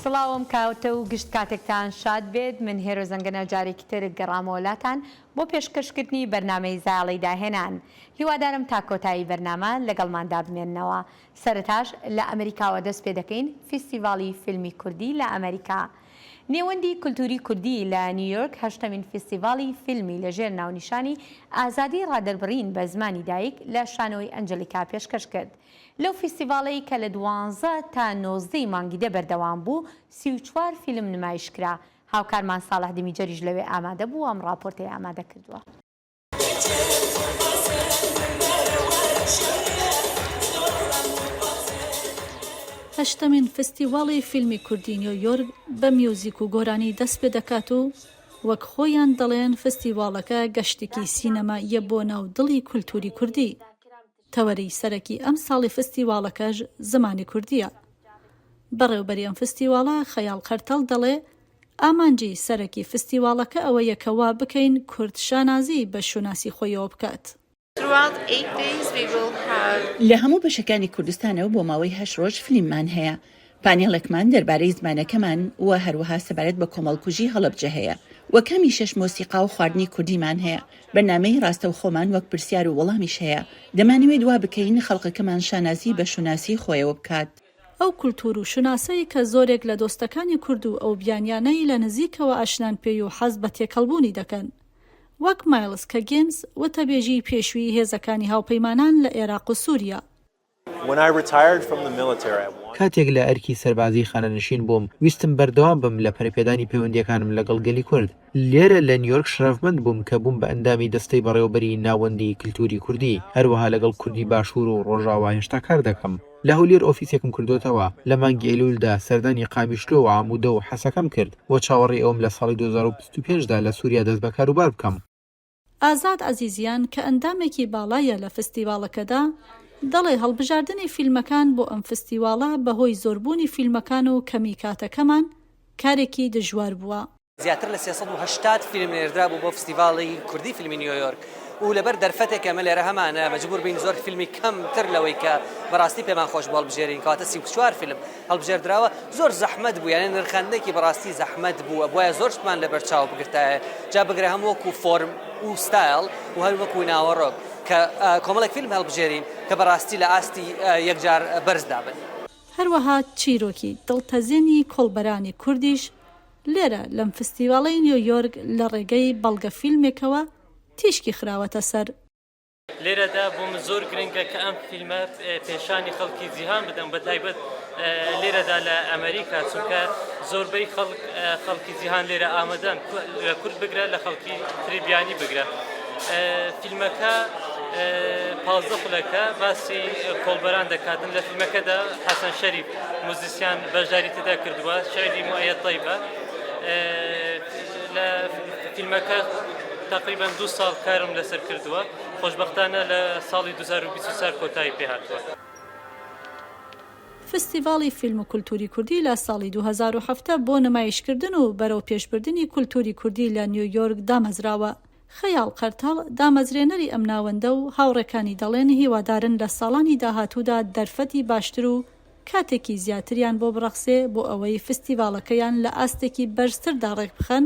سڵاوم کاوتە و گشت کاتێکتان شاد بێت من هێرۆ زەنگەنە جارێکی تر گەڕامۆلاتان بۆ پێشکەشکردنی بەرنامەی زاڵی داهێنان هیوادارم تا کۆتایی بەرنامە لەگەڵماندا بمێننەوە. سەرەتاش لە ئەمریکاوە دەست پێ دەکەین فیستیڤاڵی فیلمی کوردی لە ئەمریکا. نێوەندی کولتوری کوردی لە نیویۆرک هەشتمین فیستیڤاڵی فیلمی لەژێر ناونیشانی ئازادی ڕادەربڕین بە زمانی دایک لە شانۆی ئەنجلیکا پێشکەش کرد. لەو فیستیڤاڵەی کە لە 12 تا 19 مانگی دە بەردەوام بوو 34 فیلم نمایشکرا. هاوکارمان ساڵح دیمیجەریش لەوێ ئامادە بوو ئەم ڕاپۆرتەی ئامادە کردووە. هەشتمین فستیڤاڵی فیلمی کوردی نیویۆرک بە میوزیک و گۆرانی دەست پێ دەکات و وەک خۆیان دەڵێن فستیڤاڵەکە گەشتێکی سینەماییە بۆ ناو دڵی کولتوری کوردی. تەوەرەی سەرەکی ئەم ساڵی فستیڤاڵەکەش زمانی کوردیە. بەڕێوەبەری ئەم فستیڤاڵە خەیاڵ قەرتەڵ دەڵێ ئامانجی سەرەکی فستیڤاڵەکە ئەوەیە کە وا بکەین کورد شانازی بە شوناسی خۆیەوە بکات. لە هەموو بەشەکانی کوردستانەوە بۆ ماوەی 8 ڕۆژ فیلممان هەیە. پانێڵێکمان دەربارەی زمانەکەمان و هەروەها سەبارەت بە کۆمەڵکوژی هەڵەبجە هەیە. وەکەمی 6 مۆسیقا و خواردنی کوردیمان هەیە. بەرنامەی ڕاستە و خۆمان وەک پرسیار و وەڵامیش هەیە. دەمانوێت وا بکەین خەڵکەکەمان شانازی بە شوناسی خۆیەوە بکات. ئەو کولتور و شوناسەی کە زۆرێک لە دۆستەکانی کورد و ئەو بیانیانەی لە نزیکەوە ئاشنان پێی و حەز بە تێکەڵبوونی دەکەن. وەک مایلز کەگینز وتەبێژی پێشووی هێزەکانی هاوپەیمانان لە عێراق و سووریا. کاتێک لە ئەرکی سەربازی خانەنشین بووم ویستم بەردەوام بم لە پەرپێدانی پەیوەندیەکانم لەگەڵ گەلی کورد. لێرە لە نیویۆرک شرەفمەند بووم کە بووم بە ئەندامی دەستەی بەڕێوەبەری ناوەندی کللتوری کوردی هەروەها لەگەڵ کوردی باشوور و ڕۆژاوا هێشتا کار دەکەم. لە هەولێر ئۆفیسێکم کردوتەوە لە مانگی ئەیلولدا سەردانی قامیشتۆ و عامودە و حەسەکەم کرد بۆ چاوەڕێی ئەوم لە ساڵی 2025دا لە سووریا دەست بە کاروبار بکەم. ئازاد عەزیزیان کە ئەندامێکی باڵایە لە فستیڤاڵەکەدا دەڵێ هەڵبژاردننی فیلمەکان بۆ ئەم فستیڤاڵە بەهۆی زۆربوونی فیلمەکان و کەمی کاتەکەمان کارێکی دژوار بووە. زیاتر لە 380 فیلم نێردرا بوو بۆ فستیڤاڵی کوردی فیلمی نیویۆرک و لەبەر دەرفەتێک ئەمە لێرە هەمانە مەجبور بین زۆر فیلمی کەمتر لەوەی کە بەڕاستی پێمان خۆش بۆ هەڵبژێرین کەواتە 34 فیلم هەڵبژێردراوە. زۆر زەحمەت بوو یانە نرخەندێکی بەڕاستی زەحمەت بووە بۆیە زۆر شتمان لەبەر چاو بگرتایە جا بگرە هەم وەکو فۆرم و ستایل و هەر وەکو ناوەڕۆک کە کۆمەڵێک فیلم هەڵبژێرین کە بەڕاستی لە ئاستی یەکجار بەرز دابن. هەروەها چیرۆکی دڵتەزێنی کۆڵبەرانی کوردیش لێرە لەم فستیڤاڵی نیویۆرک لە ڕێگەی بەڵگە فیلمێکەوە تیشکی خراوەتە سەر. لێرەدا بۆم زۆر گرنگە کە ئەم فیلمە پێشانی خەڵکی جیهان بدەم بە تایبەت لێرەدا لە ئەمریکا چونکە زۆربەی خەڵکی جیهان لێرە ئامادەن لە کورد بگرە لە خەڵکی تریبیانی بگرە. فیلمەکە 15 خولەکە باسی کۆڵبەران دەکاتن. لە فیلمەکەدا حەسەن شەریف موزیسیان بەشداری تێدا کردووە شەعری موعەیەد طەیبە. لە فیلمەکە تقریبا 2 ساڵ کارم لەسەر کردووە خۆشبەختانە لە ساڵی 2024 کۆتایی پێهاتووە. فستیڤاڵی فیلم و کولتوری کوردی لە ساڵی 2007 بۆ نمایشکردن و بەرەو پێشبردننی کولتوری کوردی لە نیویۆرک دامەزراوە. خەیاڵ قەرتەڵ دامەزرێنەری ئەم ناوەندە و هاوڕێکانی دەڵێن هیوادارن لە ساڵانی داهاتوودا دەرفەتی باشتر و کاتێکی زیاتریان بۆ بڕەخسێ بۆ ئەوەی فستیڤاڵەکەیان لە ئاستێکی بەرزتردا ڕێک بخەن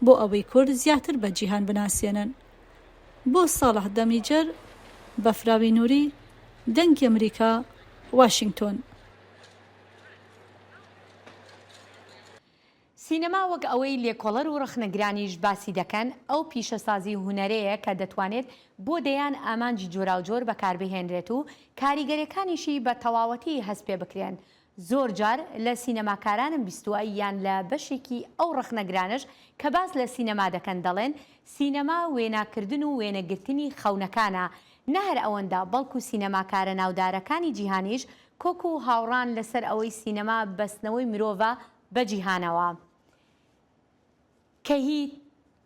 بۆ ئەوەی کورد زیاتر بە جیهان بناسیێنن. بۆ ساڵح دەمیجەر بەفراوی نووری دەنگی ئەمریکا واشنگتۆن. سینەما وەک ئەوەی لێکۆڵەر و ڕخنەگرانیش باسی دەکەن ئەو پیشەسازی هونەرەیە کە دەتوانێت بۆ دەیان ئامانجی جۆراوجۆر بەکاربهێنرێت و کاریگەرەکانیشی بە تەواوەتی هەست پێ بکرێن. زۆر جار لە سینەماکارانم بیستووە یان لە بەشێکی ئەو ڕخنەگرانش کە باز لە سینەما دەکەن دەڵێن سینەما وێناکردن و وێنەگرتنی خەونەکانە نە هەر ئەوەندا بەڵکو سینەماکارە ناودارەکانی جیهانیش کۆک و هاوڕان لەسەر ئەوەی سینەما بەستنەوەی مرۆڤە بە جیهانەوە. کەهی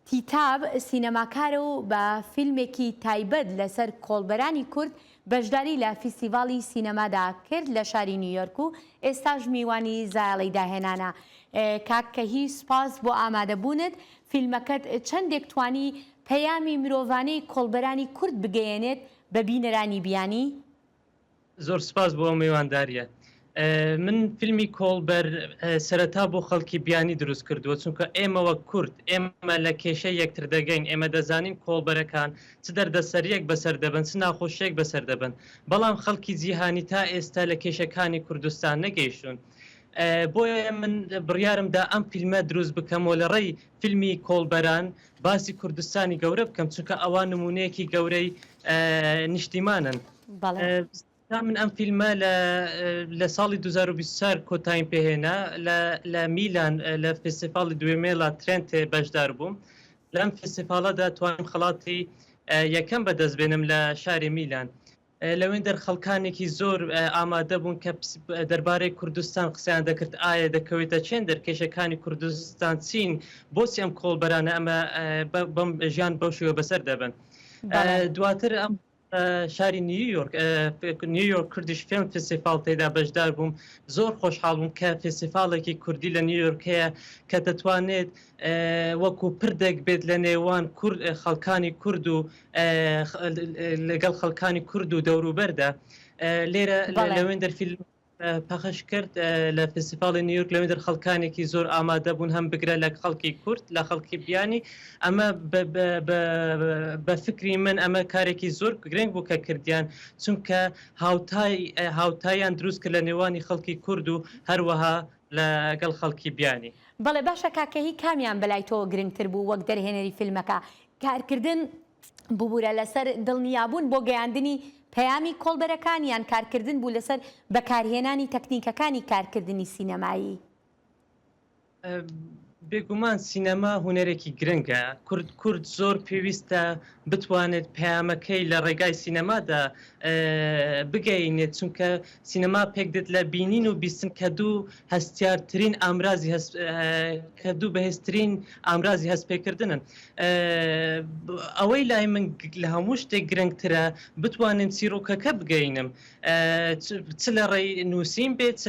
تیتاب سینەماکارە و بە فیلمێکی تایبەت لەسەر کۆڵبەرانی کورد بەشداری لە فیستیڤاڵی سینەمادا کرد لە شاری نیویۆرک و ئێستاش میوانی زایڵی داهێنانە. کاکەهی سپاس بۆ ئامادەبوونت. فیلمەکەت چەندێک توانی پەیامی مرۆڤانەی کۆڵبەرانی کورد بگەیەنێت بە بینەرانی بیانی؟ زۆر سپاس بۆ میوانداریە. من فیلمی کۆڵبەر سەرەتا بۆ خەڵکی بیانی دروست کردووە چونکە ئێمەوە کورد ئێمە لە کێشە یەکتر دەگەین ئێمە دەزانین کۆڵبەرەکان چ دەردەسەریەک بەسەر دەبن چ ناخۆشیەک بەسەر دەبن بەڵام خەڵکی جیهانی تا ئێستا لە کێشەکانی کوردستان نەگەیشتون بۆیە من بڕیارمدا ئەم فیلمە دروست بکەمەوە لە ڕێی فیلمی کۆڵبەران باسی کوردستانی گەورە بکەم چونکە ئەوان نمونەیەکی گەورەی نیشتیمانن. من ئەم فیلمە لە ساڵی 2024 کۆتایم پێهێنا لە میلان لە فستیڤاڵی دوێمێڵا ترێنتێ بەشدار بووم لەم فستیڤاڵەدا توانیم خەڵاتی یەکەم بەدەستبێنم لە شاری میلان لەوێن دەرخەڵکانێکی زۆر ئامادە بوون کە دەربارەی کوردستان قسەیان دەکرد ئایا دەکەوێتە چێن دەرکێشەکانی کوردستان چین بۆچی ئەم کۆڵبەرانە ئەمە بەم ژیان بەشوە بەسەر دەبن دواتر ئەم شاری نیویۆرک کوردیش فیلم فستیڤال تێدا بەشدار بووم زۆر خۆشحاڵ بووم کە فستیڤالێکی کوردی لە نیویۆرک هەیە کە دەتوانێت وەکو پردێک بێت لە نێوان خەڵکانی کورد و لەگەڵ خەڵکانی کورد و دەوروبەردا لێرە لەوێن دەرفیلم پەخش کرد لە فستیڤاڵی نیویۆرک لەوێن دەر خەڵکانێکی زۆر ئامادە بوون هەم بگرە لە خەڵکی کورد لە خەڵکی بیانی ئەمە بە فکری من ئەمە کارێکی زۆر گرنگ بوو کە کردیان چونکە هاوتایان دروست کرد لە نێوانی خەڵکی کورد و هەروەها لەگەڵ خەڵکی بیانی. بەڵێ باشە کاکەهی کامیان بەلای تۆ گرنگتر بوو وەک دەرهێنەری فیلمەکە کارکردن ببوورە لەسەر دڵنیابوون بۆ گەیاندنی پەیامی کۆڵبەرەکان یان کارکردن بوو لەسەر بەکارهێنانی تەکنیکەکانی کارکردنی سینەمایی؟ بێگومان سینەما هونەرێکی گرنگە کورد زۆر پێویستە بتوانێت پەیامەکەی لە ڕێگای سینەمادا بگەینێت چونکە سینەما پێک دێت لە بینین و بیستن کە دوو هەستیارترین ئامرازی کە دوو بەهێزترین ئامرازی هەستپێکردنن ئەوەی لای من لە هەموو شتێک گرنگترە بتوانم چیرۆکەکە بگەینم چ لە ڕێی نووسین بێت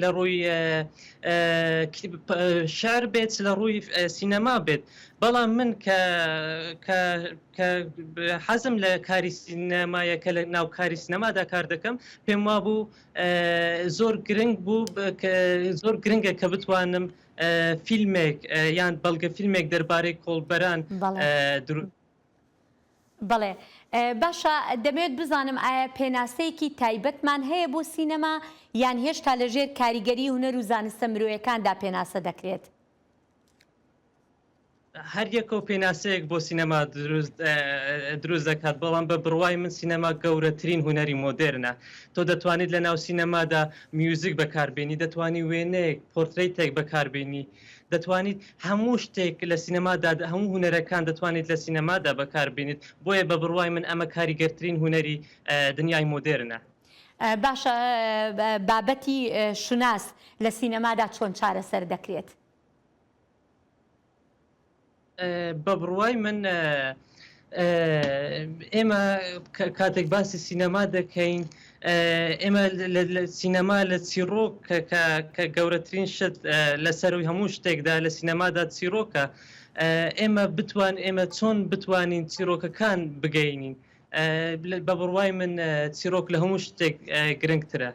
لە ڕووی شار بێت لە ڕووی سینەما بێت بەڵام من کە حەزم لە کاری سینەمایەکە لە ناو کاری سینەمادا کار دەکەم پێم وابوو زۆر گرنگ بوو زۆر گرنگە کە بتوانم فیلمێک یان بەڵگە فیلمێک دەربارەی کۆڵبەران دروست. بەڵێ باشە دەمەوێت بزانم ئایا پێناسەیەکی تایبەتمان هەیە بۆ سینەما یان هێشتا لەژێر کاریگەری هونەر و زانستە مرۆیەکاندا پێناسە دەکرێت؟ هەر یەکە و پێناسەیەک بۆ سینەما دروست دەکات بەڵام بە بڕوای من سینەما گەورەترین هونەری مۆدرنە تۆ دەتوانیت لە ناو سینەمادا میوزیک بەکاربێنی دەتوانی وێنەیەک پۆرتڕیتێک بەکاربێنی دەتوانیت هەموو شتێک لە سینەمادا هەموو هونەرەکان دەتوانیت لە سینەمادا بەکاربێنیت بۆیە بە بڕوای من ئەمە کاریگەرترین هونەری دنیای مۆدرنە. باشە بابەتی شوناس لە سینەمادا چۆن چارەسەر دەکرێت؟ بە بڕوای من ئێمە کاتێک باسی سینەما دەکەین ئێمە سینەما لە چیرۆک کە گەورەترین شت لەسەروی هەموو شتێکدا لە سینەمادا چیرۆکە ئێمە چۆن بتوانین چیرۆکەکان بگەینین بە بڕوای من چیرۆک لە هەموو شتێک گرنگترە.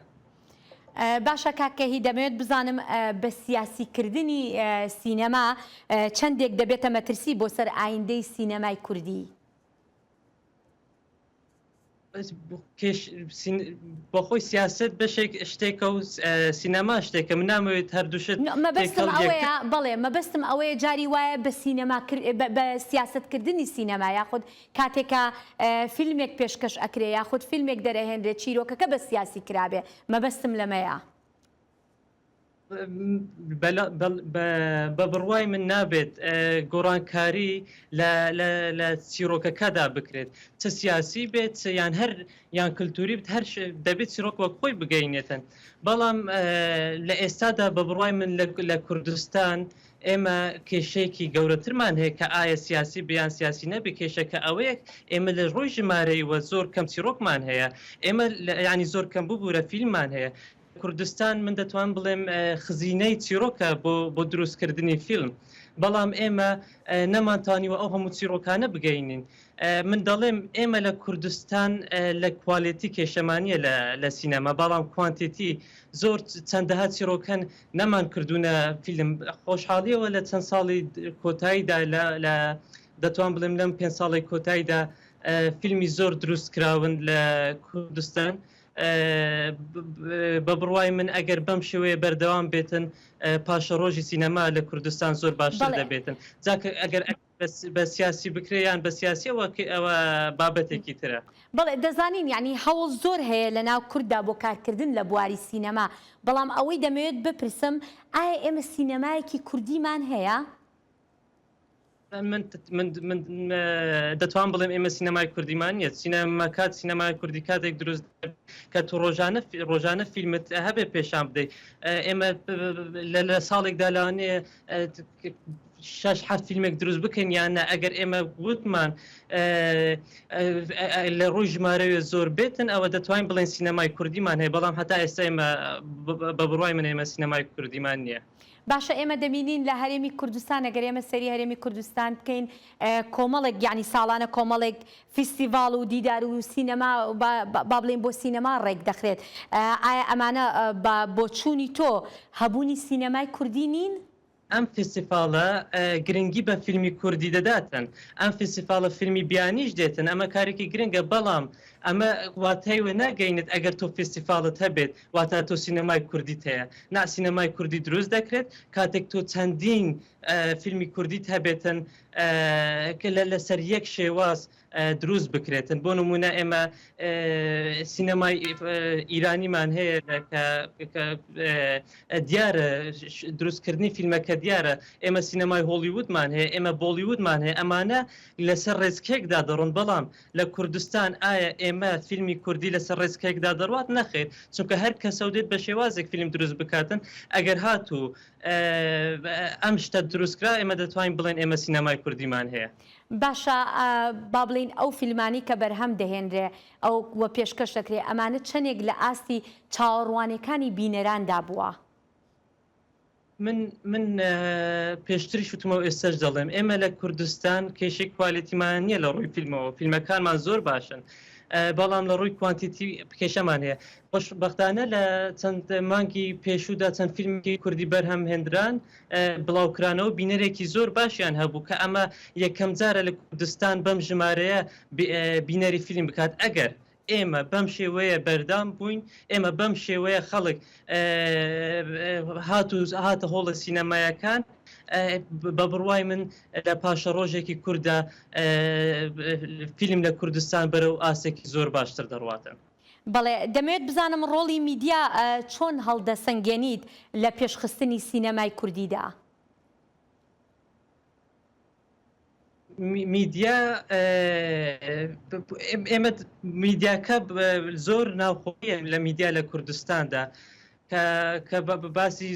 باشە کاکەهی دەمەوێت بزانم بە سیاسیکردنی سینەما چەندێک دەبێتە مەترسی بۆ سەر ئایندەی سینەمای کوردی؟ بۆ خۆی سیاست بەشێک شتێکە و سینەما شتێکە من نامەوێت هەردووشت مەبەستم ئەوەیە بەڵێ مەبەستم ئەوەیە جاری وایە بە سیاستکردنی سینەما یاخود کاتێکە فیلمێک پێشکەش ئەکرێ یاخود فیلمێک دەرەهێنرێت چیرۆکەکە بە سیاسی کرابێ مەبەستم لەمەیە. بە بڕوای من نابێت گۆڕانکاری لە چیرۆکەکەدا بکرێت چه سیاسی بێت یان هەر یان کللتوری بێت هەر دەبێت چیرۆک وەک خۆی بگەینێتن بەڵام لە ئێستادا بە بڕوای من لە کوردستان ئێمە کێشەیەکی گەورەترمان هەیە کە ئایا سیاسی بیان سیاسی نەبی کێشەکە ئەوەیە ئێمە لە ڕۆی ژمارەی وە زۆر کەم چیرۆکمان هەیە ئێمە ینی زۆر کەم ببوورە فیلممان هەیە کوردستان من دەتوان بڵێم خزینەی چیرۆکە بۆ دروستکردنی فیلم، بەڵام ئێمە نەمانتانیوە ئەو هەموو چیرۆکانە بگەینین. من دەڵێم ئێمە لە کوردستان لە کوالیتی کێشەمانیە لە سینەما، بەڵام کوانتیتی زۆر چەندەها چیرۆکەن نەمان کردوونە فیلم. خۆشحاڵیەوە لە چەند ساڵی کۆتاییدا لە دەتوان بڵێم لەم 5 ساڵی کۆتاییدا فیلمی زۆر دروست کراون لە کوردستان. بە بڕوای من ئەگەر بەم شێوەیە بەردەوام بێتن پاشە ڕۆژی سینەما لە کوردستان زۆر باشتر دەبێتن. جاکە ئەگەر بە سیاسی بکرێیان بە سیاسیەوە ئەوە بابەتێکی ترە. بەڵێ دەزانین یعنی هەوڵ زۆر هەیە لە ناو کووردا بۆ کارکردن لە بواری سینەما، بەڵام ئەوەی دەمەوێت بپرسم ئایا ئێمە سینەمایەکی کوردیمان هەیە؟ من دەتوان بڵێم ئێمە سینەمای کوردیمان نیە. سینەماکات سینەمای کوردی کاتێک دروست کە تو ڕۆژانە فیلمت هەبێ پێشان بدەیت. ئێمە لە ساڵێکدا لاوانەیە 6-7 فیلمێک دروست بکەین یانە ئەگەر ئێمە وتمان لە ڕووی ژمارەوێ زۆر بێتن ئەوە دەتوانین بڵێن سینەمای کوردیمان هەیە، بەڵام هەتا ئێستا ئێمە بە بڕوای من ئێمە سینەمای کوردیمان نییە. باشە ئێمە دەبینین لە هەرێمی کوردستان ئەگەر ئێمە سەری هەرێمی کوردستان بکەین کۆمەڵێک یعنی ساڵانە کۆمەڵێک فیستیڤاڵ و دیدار و سینەما با بڵێن بۆ سینەما ڕێک دەخرێت. ئایا ئەمانە بۆ چوونی تۆ هەبوونی سینەمای کوردی نین؟ ئەم فستیڤالە گرنگی بە فیلمی کوردی دەداتن، ئەم فستیڤالە فیلمی بیانیش دێتن، ئەمە کارێکی گرنگە، بەڵام ئەمە واتایوە ناگەینت ئەگەر تۆ فستیڤالت هەبێت واتە تۆ سینەمای کوردیت هەیە. نا سینەمای کوردی دروست دەکرێت کاتێک تۆ چەندین فیلمی کوردیت هەبێتن لەسەر یەک شێواز دروست بکرێتن. بۆ نمونە ئێمە سینەمای ئیرانیمان هەیە کە دیارە دروستکردنی فیلمەکە دیارە، ئێمە سینەمای هۆلیوودمان هەیە، ئێمە بۆلیوودمان هەیە، ئەمانە لەسەر ڕێزکێکدا دەڕۆن، بەڵام لە کوردستان ئایا ئێمە فیلمی کوردی لەسەر ڕێزکێکدا دەڕوات؟ نەخێر، چونکە هەر کەسە دێت بە شێوازێک فیلم دروست بکاتن. ئەگەر هاتوو ئەم شتە دروستکرا ئێمە دەتوانین بڵێن ئێمە سینەمای کوردیمان هەیە. باشە با بڵین ئەو فیلمانی کە بەرهەم دەهێنرێ ئەو وە پێشکەش دەکرێ ئەمانە چەندێک لە ئاستی چاوەڕوانەکانی بینەراندا بووە؟ من پێشتری شوتمەوە ئێستاش دەڵێم ئێمە لە کوردستان کێشەی کوالیتیمان نییە لە ڕووی فیلمەوە، فیلمەکانمان زۆر باشن، بەڵام لە ڕووی کوانتیتی کێشەمان هەیە. خۆشبەختانە لە چەند مانگی پێشوودا چەند فیلمێکی کوردی بەرهەم هێنران بڵاوکرانەوە بینەرێکی زۆر باشیان هەبوو کە ئەمە یەکەم جارە لە کوردستان بەم ژمارەیە بینەری فیلم بکات. ئەگەر ئێمە بەم شێوەیە بەردام بووین، ئێمە بەم شێوەیە خەڵک هاتە هۆڵە سینەمایەکان، بە بڕوای من لە پاشە ڕۆژێکی کووردا فیلم لە کوردستان بەرەو ئاسێکی زۆر باشتر دەڕواتن. بەڵێ دەمەوێت بزانم ڕۆڵی میدیا چۆن هەڵدەسەنگێنیت لە پێشخستنی سینەمای کوردیدا؟ میدیا ئێمە میدیاکە زۆر ناوخۆیە لە میدیا لە کوردستاندا کە باسی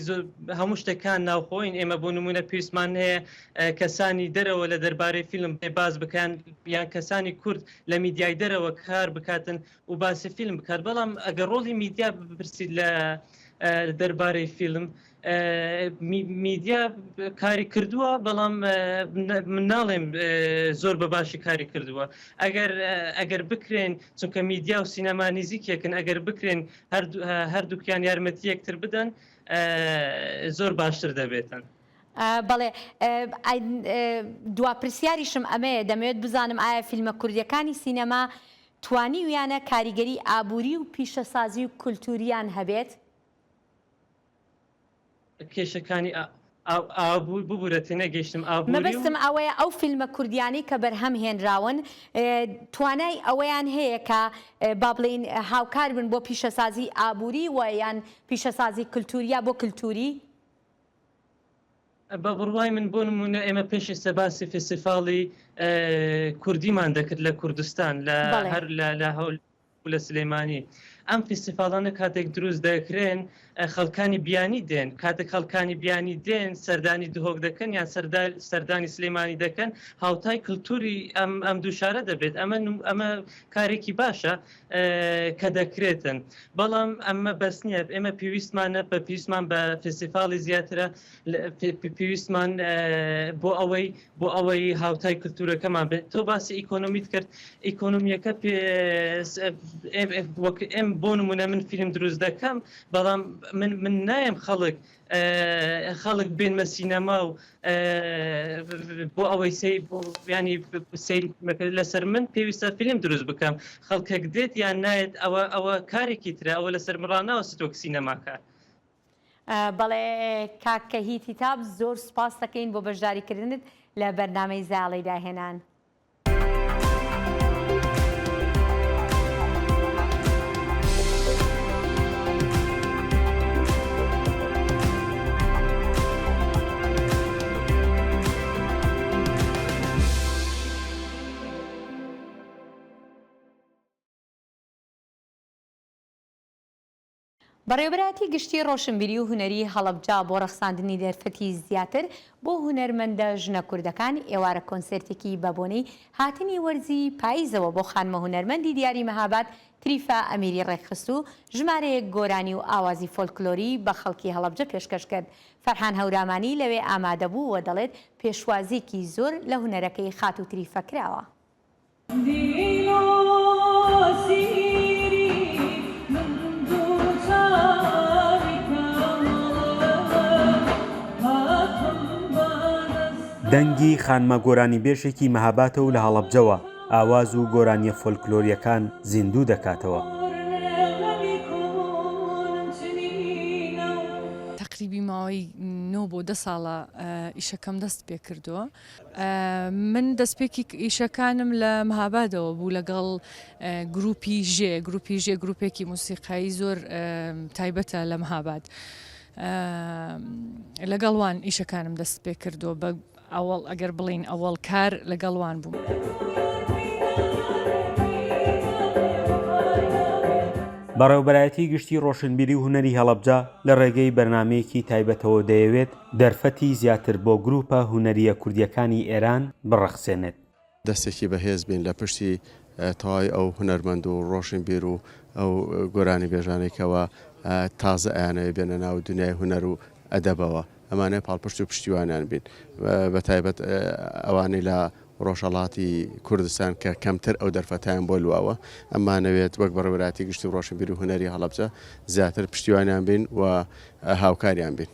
هەموو شتەکان ناوخۆین. ئێمە بۆ نمونە پێویستمان هەیە کەسانی دەرەوە لە دەربارەی فیلم باز بکەن یان کەسانی کورد لە میدیای دەرەوە کار بکاتن و باسی فیلم بکات. بەڵام ئەگەر ڕۆڵی میدیا بپرسید لە دەربارەی فیلم، میدیا کاری کردووە، بەڵام من ناڵێم زۆر بە باشی کاری کردووە. ئەگەر بکرێن، چونکە میدیا و سینەما نزیکێکن، ئەگەر بکرێن هەردووکیان یارمەتی یەکتر بدەن زۆر باشتر دەبێتن. بەڵێ دواپرسیاریشم ئەمەیە، دەمەوێت بزانم ئایا فیلمە کوردیەکانی سینەما توانی ویانە کاریگەری ئابووری و پیشەسازی و کولتوریان هەبێت؟ کێشەکانی ئابووری ببورەتێ نەگەیشتم ئابووری مەبەستم ئەوەیە ئەو فیلمە کوردیانی کە بەرهەم هێنراون توانای ئەوەیان هەیە کە با بڵێن هاوکار بن بۆ پیشەسازی ئابووری و یان پیشەسازی کولتوریا بۆ کولتوری؟ بە بڕوای من بۆ نمونە ئێمە پێشێستا باسی فستیڤاڵی کوردیمان دەکرد لە کوردستان لە هەر لە هەول لە سلێمانی. ئەم فیسیڤالانە کاتێک دروست دەکرێن خەڵکانی بیانی دێن کاتێک خەڵکانی بیانی دێن سەردانی دهۆک دەکەن یان سەردانی سلێمانی دەکەن هاوتای کللتوری ئەم دووشارە دەبێت ئەمە کارێکی باشە کە دەکرێتن بەڵام ئەمە بەس نییە ئێمە پێویستمانە بە پێویستمان بە فستیڤاڵی زیاترە پێویستمان بۆ ئەوەی هاوتای کللتورەکەمان بێت تۆ باسی ئیکۆنۆمیت کرد ئیکۆنۆمیەکە ئێم بۆ نمونە من فیلم دروست دەکەم بەڵام من نایم خەڵک بێنمە سینەما و بۆ ئەوەی ینی لەسەر من پێویستە فیلم دروست بکەم خەڵکێک دێت یان نایێت ئەوە کارێکی ترە ئەوە لەسەر مڕاناوە ستۆک سینەماکە. بەڵێ کاکە هیتی تاب زۆر سوپاس دەکەین بۆ بەشداریکردنت لە بەرنامەی زاڵی داهێنان. بەڕێوەبەراتی گشتی ڕۆشنبیری و هونەری هەڵەبجا بۆ ڕەخساندنی دەرفەتی زیاتر بۆ هونەرمەندە ژنە کوردەکان ئێوارە کۆنسرتێکی بەبوونەی هاتنی وەرزی پاییزەوە بۆ خانمە هونەرمەندی دیاری مەهاباد تریفە ئەمیری ڕێکخست و ژمارەیەک گۆرانی و ئاوازی فۆلکلۆری بە خەڵکی هەڵەبجە پێشکەش کرد. فەرحان هەورامانی لەوێ ئامادەبوو و دەڵێت پێشوازیێکی زۆر لە هونەرەکەی خات و تریفە کراوە. دەنگی خانمە گۆرانی بێژێکی مەهاباتە و لە هەڵەبجەوە ئاواز و گۆرانیە فۆلکلۆریەکان زیندوو دەکاتەوە. تقریبی ماوەی 9 بۆ 10 ساڵە ئیشەکەم دەست پێ کردووە. من دەستپێکی ئیشەکانم لە مەهابادەوە بوو لەگەڵ گروپی ژێ گروپێکی موسیقایی زۆر تایبەتە لە مەهاباد. لەگەڵوان ئیشەکانم دەست پێ کردووە بە ئەوڵ ئەگەر بڵین ئەوڵ کار لەگەڵوان بووم. بەڕێوەبەرایەتی گشتی ڕۆشنبیری و هونەری هەڵەبجە لە ڕێگەی بەرنمەیەکی تایبەتەوە دەیەوێت دەرفەتی زیاتر بۆ گروپە هونەریە کوردیەکانی ئێران بڕەخسێنێت. دەستێکی بەهێز بین لە پشتی تەواوی ئەو هونەرمەند و ڕۆشنبیر و ئەو گۆرانی بێژانێکەوە تازە ئەیانەوە بێنە ناو دنیای هونەر و ئەدەبەوە ئەمانەیە پاڵپشت و پشتیوانیان بین بە تایبەت ئەوانەی لە ڕۆژهەڵاتی کوردستان کە کەمتر ئەو دەرفەتیان بۆ لواوە ئەمانەوێت وەک بەڕێوەبەراتی گشتی و ڕۆشنبیر و هونەری هەڵەبجە زیاتر پشتیوانیان بین و هاوکاریان بین.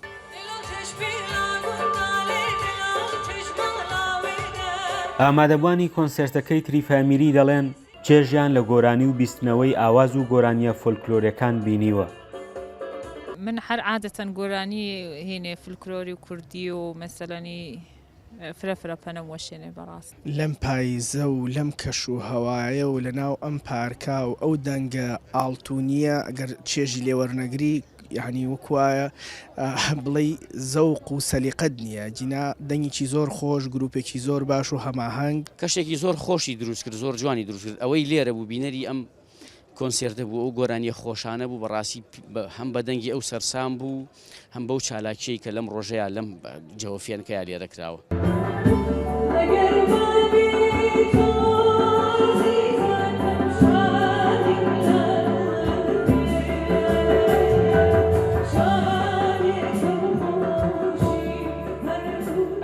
ئامادەبوانی کۆنسرتەکەی تریفە ئەمیری دەڵێن چێژیان لە گۆرانی و بیستنەوەی ئاواز و گۆرانیە فۆلکلۆریەکان بینیوە. من هەر عادەتەن گۆرانی هێنێ فولکلۆری و کوردی و مەسەلەنی فرەفرە پەنە وەشێنێ بەڕاست لەم پاییزە و لەم کەش و هەوایە و لەناو ئەم پارکا و ئەو دەنگە ئاڵتونیە ئەگەر چێژی لێوەرنەگری یعنی وەکوایە بڵێ زەوق و سەلیقەت نییە جینا دەنگێکی زۆر خۆش گروپێکی زۆر باش و هەماهەنگ کەشێکی زۆر خۆشی دروست کرد زۆر جوانی دروست کرد ئەوەی لێرە بوو بینەری ئەم کۆنسێرتە بوو ئەو گۆرانیە خۆشانە بوو بەڕاستی هەم بە دەنگی ئەو سەرسام بوو هەم بەو چالاکیەی کە لەم ڕۆژەیە لەم جەوەفیانکەیە لێرەکراوە.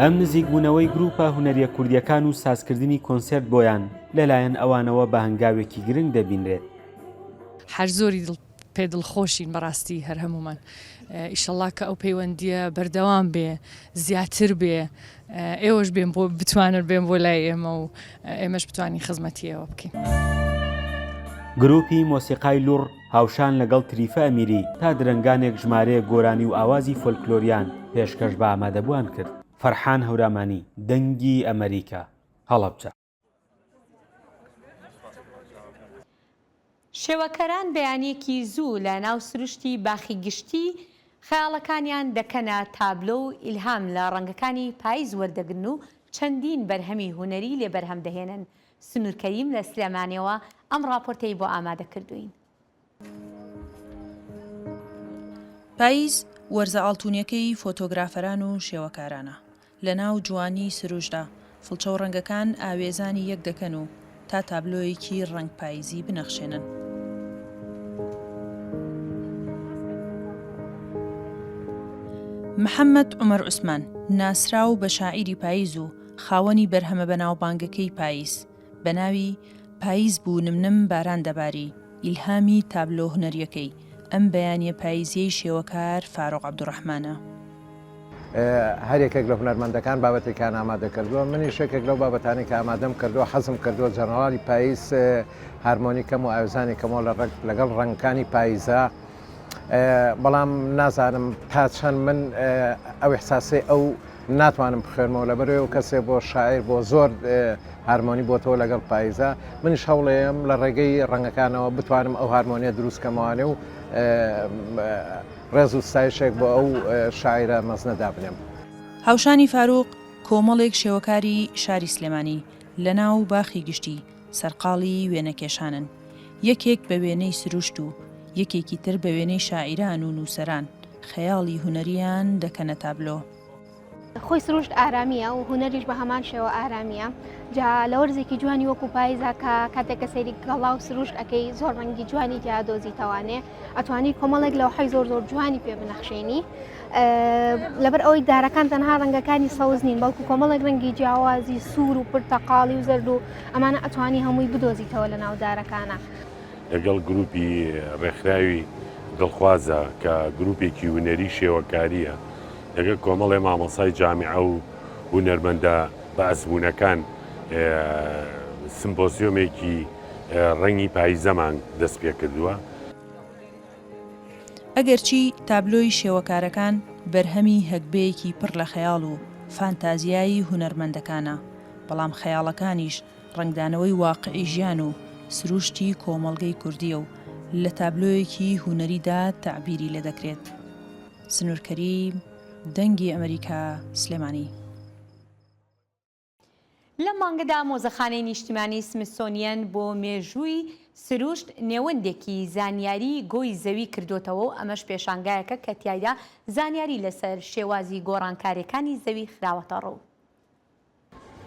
ئەم نزیکبوونەوەی گروپە هونەریە کوردیەکان و سازکردنی کۆنسرت بۆیان لەلایەن ئەوانەوە بە هەنگاوێکی گرنگ دەبینرێت. هەر زۆری پێ دڵخۆشین بەڕاستی هەر هەمومان ئیشەڵڵا کە ئەو پەیوەندیە بەردەوام بێ زیاتر بێ ئێوەش بێن بۆ بتوانن بێن بۆ لای ئێمە و ئێمەش بتوانین خزمەتیەوە بکەین. گروپی مۆسیقای لوڕ هاوشان لەگەڵ تریفە ئەمیری تا درەنگانێک ژمارەیە گۆرانی و ئاوازی فۆلکلۆریان پێشکەش بە ئامادەبووان کرد. فەرحان هەورامانی دەنگی ئەمریکا هەڵەبجە. شێوەکەران بەیانیەکی زوو لە ناو سروشتی باخی گشتی خەیاڵەکانیان دەکەنە تابلۆ و ئیلهام لە ڕەنگەکانی پاییز وەردەگرن و چەندین بەرهەمی هونەری لێ بەرهەم دەهێنن. سنوورکەریم لە سلێمانیەوە ئەم ڕاپۆرتەی بۆ ئامادە کردوین. پاییز وەرزە ئاڵتونیەکەی فۆتۆگرافەران و شێوەکارانە لە ناو جوانی سروشدا فڵچە و ڕەنگەکان ئاوێزانی یەک دەکەن و تا تابلۆیەکی ڕنگ پاییزی بنەخشێنن. محەممەد عومەر عوسمان ناسراو بە شاعیری پاییز و خاوەنی بەرهەمە بەناوبانگەکەی پاییز بە ناوی پاییز بوو نمنم باران دەباری ئیلهامی تابلۆ هونەریەکەی ئەم بەیانیە پاییزیەی شێوەکار فاڕۆق عەبدوڕەحمانە. هەرێکێک لە هونەرمەندەکان بابەتێکیان ئامادە کردووە، منی شێکێک لەو بابەتانی کە ئامادەم کردووە حەزم کردووە جەنەڕالی پاییز هارمۆنیکەم و ئاوێزانی کەمەوە لەگەڵ ڕەنگەکانی پاییزە، بەڵام نازانم تا چەند من ئەو احساسێ ئەو ناتوانم بخێنمەوە لەبەرەوە کەسێ بۆ شاعیر بۆ زۆر هارمۆنی بۆتەوە لەگەڵ پاییزە، منیش هەوڵەیەم لە ڕێگەی ڕەنگەکانەوە بتوانم ئەو هارمۆنیە دروستکەمەوانێ و ڕێز و ستایشێک بۆ ئەو شاعیرە مەزنەدا بنێم. هاوشانی فاروق کۆمەڵێک شێوەکاری شاری سلێمانی لە ناو باخی گشتی سەرقاڵی وێنەکێشانن، یەکێک بە وێنەی سروشت و یەکێکی تر بە وێنەی شاعیران و نووسەران خەیاڵی هونەریان دەکەنە تابلۆ. خۆی سروشت ئارامیە و هونەریش بە هەمان شێوە ئارامیە، جا لە وەرزێکی جوانی وەکو پاییزە کە کاتێک کە سەیری گەڵا و سروشت ئەەکەی زۆر ڕەنگی جوانی تیا دۆزیتەوانێ ئەتوانی کۆمەڵێک لەوحەی زۆر زۆر جوانی پێ بنەخشێنی، لەبەر ئەوەی دارەکان تەنها ڕەنگەکانی سەوز نین بەڵکو کۆمەڵێک ڕەنگی جیاوازی سوور و پرتەقاڵی و زەرد و ئەمانە ئەتوانی هەمووی بدۆزیتەوە لە ناو دارەکانە. لەگەڵ گروپی ڕێکخراوی دڵخوازە کە گروپێکی هونەری شێوەکاریە لەگەڵ کۆمەڵێ مامۆسای جامیعە و هونەرمەندە بە ئەزمونونەکان سمپۆسیۆمێکی ڕەنگی پاییزەمان دەست پێ کردووە. ئەگەرچی تابلۆی شێوەکارەکان بەرهەمی هەگبەیەکی پڕ لە خەیاڵ و فانتازیایی هونەرمەندەکانە، بەڵام خەیاڵەکانیش ڕنگدانەوەی واقعی ژیان و سروشتی کۆمەڵگەی کوردیە و لە تابلۆیەکی هونەریدا تعبیری لێ دەکرێت. سنوورکەری دەنگی ئەمریکا سلێمانی. لە مانگەدا مۆزەخانەی نیشتیمانی سمسۆنیەن بۆ مێژووی سروشت نێوەندێکی زانیاری گۆی زەوی کردوتەوە و ئەمەش پێشانگایەکە کە تیایدا زانیاری لەسەر شێوازی گۆڕانکاریەکانی زەوی خراوەتە ڕوو.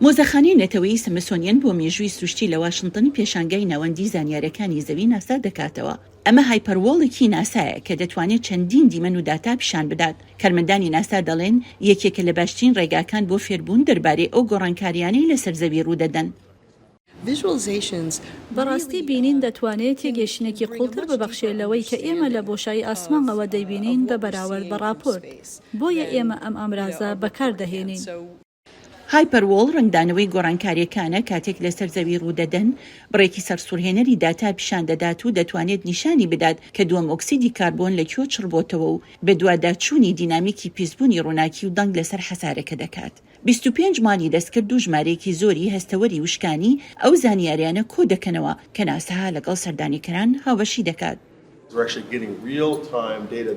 مۆزەخانەی نەتەوەی سمسۆنیەن بۆ مێژووی سروشتی لە واشنگتن پێشانگای ناوەندی زانیاریەکانی زەوی ناسا دەکاتەوە. ئەمە هایپەروۆڵێکی ناسایە کە دەتوانێت چەندین دیمەن و داتا پیشان بدات. کارمەندانی ناسا دەڵێن یەکێکە لە باشترین ڕێگاکان بۆ فێربوون دەربارەی ئەو گۆڕانکاریانەی لەسەر زەوی ڕوودەدەن. بەڕاستی بینین دەتوانێت تێگەشتنێکی قوڵتر ببەخشێلەوەی کە ئێمە لە بۆشایی ئاسمانەوە دەیبینین بە بەراورد بە راپۆرت، بۆیە ئێمە ئەم ئەمرازە بەکاردەهێنین. هایپەروۆڵ ڕنگدانەوەی گۆڕانکاریەکانە کاتێک لەسەر زەوی ڕوودەدەن بڕێکی سەرسوورهێنەری داتا پیشان دەدات و دەتوانێت نیشانی بدات کە دووەم ئۆکسیدی کاربۆن لەکوێ چڕبۆتەوە و بە دوواداچوونی دینامیکی پیسبوونی ڕووناکی و دەنگ لەسەر حەسارەکە دەکات. 25 مانی دەستکرد و ژمارەیەکی زۆری هەستەوەری وشکانی ئەو زانیاریانە کۆ دەکەنەوە کە ناساها لەگەڵ سەردانیکەران هاوبەشی دەکات.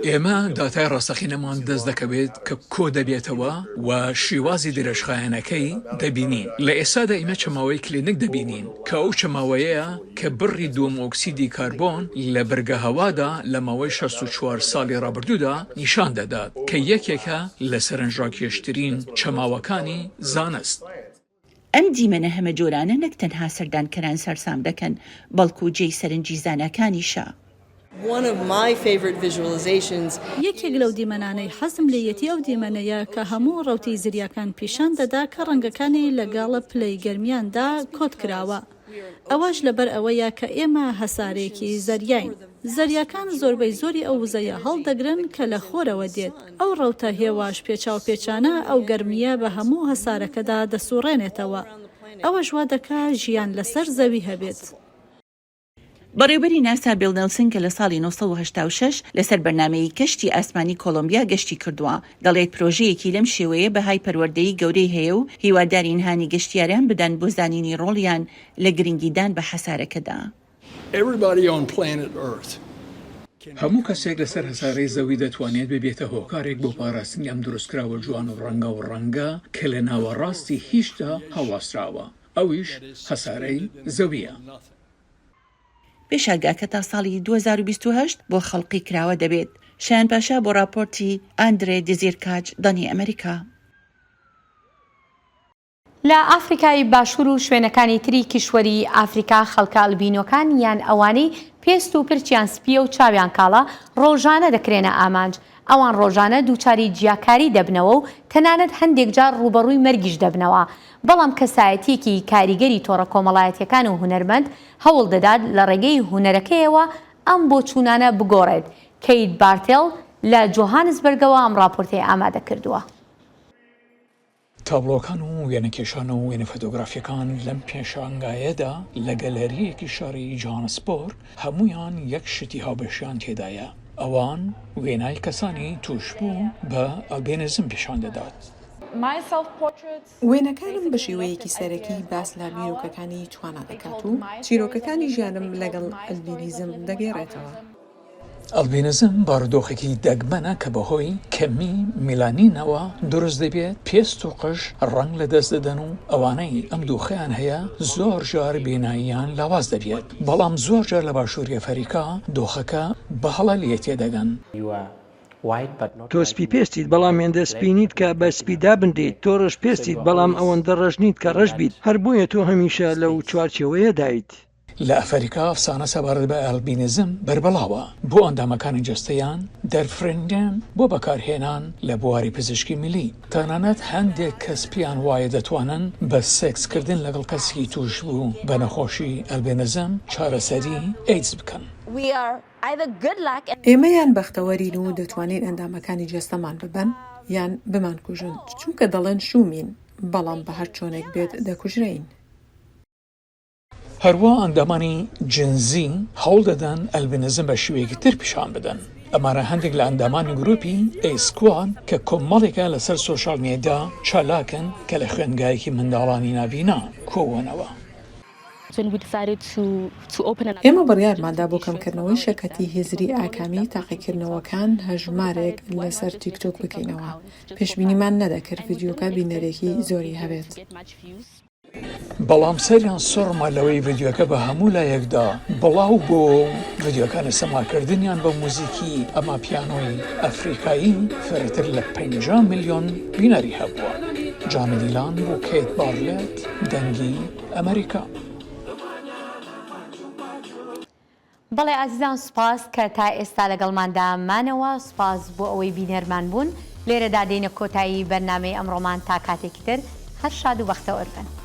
ئێمە داتای ڕاستەقینەمان دەست دەکەوێت کە کۆ دەبێتەوە و شێوازی درێژخایەنەکەی دەبینین. لە ئێستادا ئێمە چەماوەی کلینیک دەبینین کە ئەو چەماوەیەیە کە بڕی دووەم ئۆکسیدی کاربۆن لە بەرگە هەوادا لە ماوەی 64 ساڵی ڕابردوودا نیشان دەدات کە یەکێکە لە سەرنجڕاکێشترین چەماوەکانی زانست. ئەم دیمەنە هەمە جۆرانە نەک تەنها سەردانکەران سەرسام دەکەن بەڵکو جێی سەرنجی زانەکانیشە. یەکێک لەو دیمەنانەی حەزم لە یەتی ئەو دیمەنەیە کە هەموو ڕەوتی زریاکان پیشان دەدا کە ڕەنگەکانی لەگەڵە پلەی گەرمیاندا کۆت کراوە. ئەوەش لەبەر ئەوەیە کە ئێمە هەسارێکی زەریاین. زەریاکان زۆربەی زۆری ئەو وزەیە هەڵدەگرن کە لە خۆرەوە دێت. ئەو ڕەوتە هێواش پێچاوپێچانە ئەو گەرمیە بە هەموو هەسارەکەدا دەسوڕێنێتەوە. ئەوەش وا دەکا ژیان لەسەر زەوی هەبێت. بەڕێوەبەری ناسا بیل نێلسن کە لە ساڵی 1986 لەسەر بەرنامەی کەشتی ئاسمانی کۆلۆمبیا گەشتی کردووە، دەڵێت پرۆژەیەکی لەم شێوەیە بە های پەروەردەیی گەورەی هەیە و هیواداری نهانی گەشتیاریان بدەن بۆ زانینی ڕۆڵیان لە گرنگیدان بە حەسارەکەدا. هەموو کەسێک لەسەر هەسارەی زەوی دەتوانێت ببێتە هۆکارێک بۆ پاراستنی ئەم دروستکراوە جوان و ڕەنگە کە لە ناوەڕاستی هیچدا هەواسراوە، ئەویش هەسارەی زەویە. پێشاگاکە تا ساڵی 2028 بۆ خەڵقی کراوە دەبێت. شایان پاشا بۆ راپۆرتی ئاندرێ دزیرکاج دەنی ئەمریکا. لە ئافریکای باشوور و شوێنەکانی تری کیشوەری ئافریکا خەڵکە ئەلبینۆکان یان ئەوانەی پێست و پرچیان سپیە و چاویان کاڵە ڕۆژانە دەکرێنە ئامانج. ئەوان ڕۆژانە دووچاری جیاکاری دەبنەوە و تەنانەت هەندێک جار ڕوبەڕووی مەرگیش دەبنەوە. بەڵام کەسایەتیەکی کاریگەری تۆڕە کۆمەڵایەتیەکان و هونەرمەند هەوڵ دەدات لە ڕێگەی هونەرەکەیەوە ئەم بۆچوونانە بگۆڕێت. کەیت بارتێڵ لە جۆهانسبەرگەوە ئەم راپۆرتەی ئامادە کردووە. تابلۆکان و وێنەکێشان و وێنە فۆتۆگرافیەکان لەم پێشانگایەدا لە گەلەریەکی شاری جۆهانسبۆرگ هەمویان یەک شتی هاوبەشیان تێدایە. ئەوان وێنای کەسانی توشبوو بە ئەلبینیزم پیشان دەدات. وێنەکانم بە شێوەیەکی سەرەکی باس لە بیرۆکەکانی توانە دەکات و چیرۆکەکانی ژیانم لەگەڵ ئەلبینیزم دەگەێڕێتەوە. ئەلبینیزم بارودۆخێکی دەگمەنە کە بەهۆی کەمی میلانینەوە دروست دەبێت. پێست و قژ ڕەنگ لە دەست دەدەن و ئەوانەی ئەم دۆخەیان هەیە زۆر جار بیناییان لاواز دەبێت. بەڵام زۆر جار لە باشووری ئەفریقا دۆخەکە بە هەڵە لێ تێدەگەن. تۆ سپی پێستیت بەڵام هێندە سپینیت کە بە سپیدا بندیت. تۆ ڕەش پێستیت بەڵام ئەوەندە ڕەشنیت کە ڕەش بیت. هەر بوویە تۆ هەمیشە لەو چوارچێوەیە دایت. لە ئەفریقا ئەفسانە سەبارەت بە ئەلبینیزم بەربەڵاوە. بۆ ئەندامەکانی جەستەیان دەرفرێنیان بۆ بەکارهێنان لە بواری پزیشکی میلی. تەنانەت هەندێک کەس پیان وایە دەتوانن بە سێکسکردن لەگەڵ کەسی توش بوو بە نەخۆشی ئەلبینیزم چارەسەری ئەیدز بکەن. ئێمە یان بەختەوەرین و دەتوانین ئەندامەکانی جەستەمان ببەن یان بمان کوژن چونکە دەڵێن شومین بەڵام بە هەر چۆنێک بێت دەکوژرین. هەروە ئەندامانی جنزی هەوڵ دەدەن ئەلبینیزم بە شێوەیەکی تر پیشان بدەن. ئەمانە هەندێک لە ئەندامانی گروپی ئەیسکوان کە کۆمەڵێکە لەسەر سۆشال میدیا چالاکن کە لە خوێنگایەکی منداڵانی نابینا کۆوەنەوە. ئێمە بڕیارماندا بۆ کەمکردنەوەی شەکەتی هێزری ئاکامی تاقیکردنەوەکان هەژمارێک لەسەر تیکتۆک بکەینەوە. پێشبینیمان نەدەکرد ڤیدیۆکە بینەرێکی زۆری هەبێت. بەڵام سەریان سۆڕمە لەوەی ڤیدیۆکە بە هەموو لایەکدا بڵاو بۆ ڤیدیۆکانی سەماکردنیان بە موزیکی ئەما پیانۆی ئەفریقایی فرەتر لە 50 میلیۆن بینەری هەبووە. جانی دیلان بۆ کەیت بارلێت دەنگی ئەمریکا. بەڵێ ئازیزان سوپاس کە تا ئێستا لەگەڵماندامانەوە. سوپاس بۆ ئەوەی بینەرمان بوون. لێرەدا دێنە کۆتایی بەرنامەی ئەمڕۆمان تا کاتێکی تر هەر شاد و بەختەوەربن.